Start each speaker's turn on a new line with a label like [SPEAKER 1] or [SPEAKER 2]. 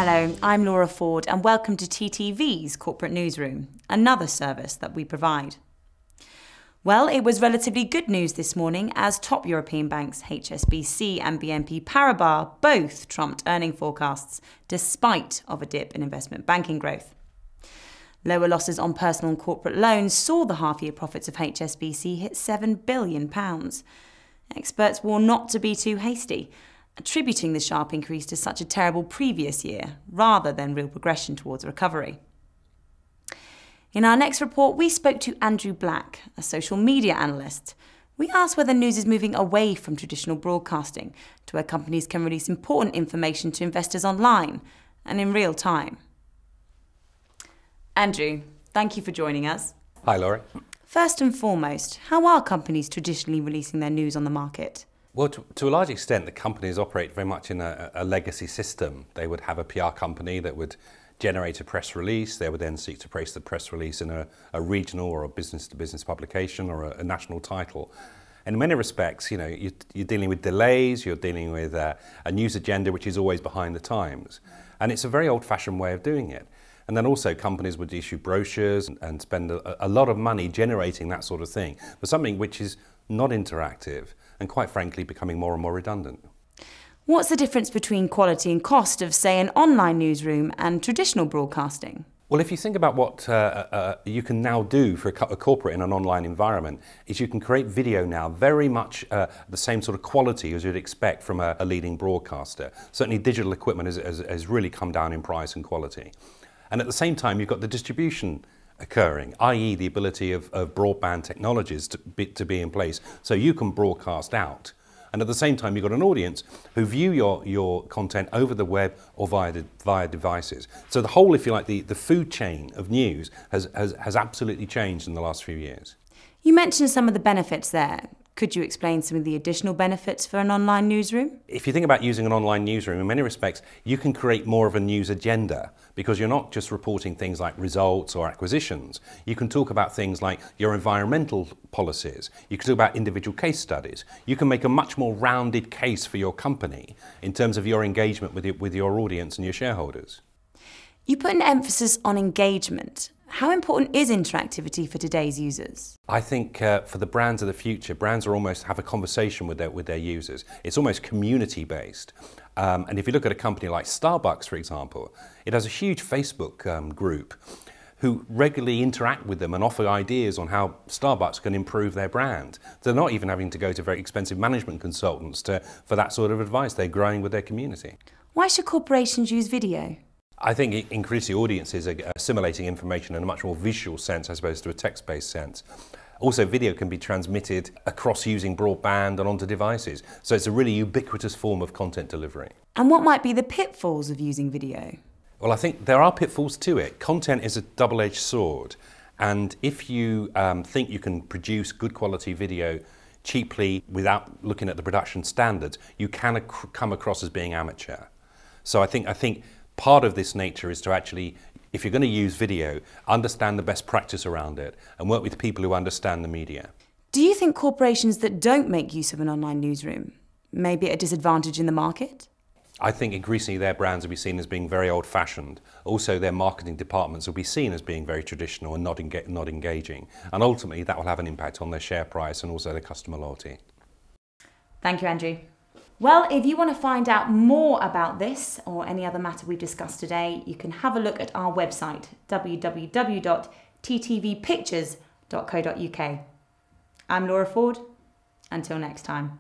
[SPEAKER 1] Hello, I'm Laura Ford and welcome to TTV's Corporate Newsroom, another service that we provide. Well, it was relatively good news this morning as top European banks HSBC and BNP Paribas both trumped earning forecasts despite of a dip in investment banking growth. Lower losses on personal and corporate loans saw the half-year profits of HSBC hit £7 billion. Experts warn not to be too hasty, attributing the sharp increase to such a terrible previous year, rather than real progression towards recovery. In our next report, we spoke to Andrew Black, a social media analyst. We asked whether news is moving away from traditional broadcasting to where companies can release important information to investors online and in real time. Andrew, thank you for joining us.
[SPEAKER 2] Hi, Laura.
[SPEAKER 1] First and foremost, how are companies traditionally releasing their news on the market?
[SPEAKER 2] Well, to a large extent, the companies operate very much in a legacy system. They would have a PR company that would generate a press release. They would then seek to place the press release in a regional or a business-to-business publication or a national title. And in many respects, you know, you're dealing with delays, you're dealing with a news agenda which is always behind the times. And it's a very old-fashioned way of doing it. And then also companies would issue brochures and spend a lot of money generating that sort of thing for something which is not interactive and quite frankly becoming more and more redundant.
[SPEAKER 1] What's the difference between quality and cost of, say, an online newsroom and traditional broadcasting?
[SPEAKER 2] Well, if you think about what you can now do for a corporate in an online environment, is you can create video now very much the same sort of quality as you'd expect from a leading broadcaster. Certainly digital equipment has really come down in price and quality. And at the same time, you've got the distribution occurring, i.e. the ability of broadband technologies to be in place so you can broadcast out. And at the same time, you've got an audience who view your content over the web or via devices. So the whole, if you like, the food chain of news has absolutely changed in the last few years.
[SPEAKER 1] You mentioned some of the benefits there. Could you explain some of the additional benefits for an online newsroom?
[SPEAKER 2] If you think about using an online newsroom, in many respects, you can create more of a news agenda because you're not just reporting things like results or acquisitions. You can talk about things like your environmental policies. You can talk about individual case studies. You can make a much more rounded case for your company in terms of your engagement with your audience and your shareholders.
[SPEAKER 1] You put an emphasis on engagement. How important is interactivity for today's users?
[SPEAKER 2] I think for the brands of the future, brands are almost have a conversation with their users. It's almost community based. And if you look at a company like Starbucks, for example, it has a huge Facebook group who regularly interact with them and offer ideas on how Starbucks can improve their brand. They're not even having to go to very expensive management consultants for that sort of advice. They're growing with their community.
[SPEAKER 1] Why should corporations use video?
[SPEAKER 2] I think increasingly audiences are assimilating information in a much more visual sense as opposed to a text-based sense. Also, video can be transmitted across using broadband and onto devices. So it's a really ubiquitous form of content delivery.
[SPEAKER 1] And what might be the pitfalls of using video?
[SPEAKER 2] Well, I think there are pitfalls to it. Content is a double-edged sword. And if you think you can produce good quality video cheaply without looking at the production standards, you can come across as being amateur. So I think part of this nature is to actually, if you're going to use video, understand the best practice around it and work with people who understand the media.
[SPEAKER 1] Do you think corporations that don't make use of an online newsroom may be at a disadvantage in the market?
[SPEAKER 2] I think increasingly their brands will be seen as being very old-fashioned. Also, their marketing departments will be seen as being very traditional and not engaging. And ultimately, that will have an impact on their share price and also their customer loyalty.
[SPEAKER 1] Thank you, Andrew. Well, if you want to find out more about this or any other matter we've discussed today, you can have a look at our website, www.ttvpictures.co.uk. I'm Laura Ford. Until next time.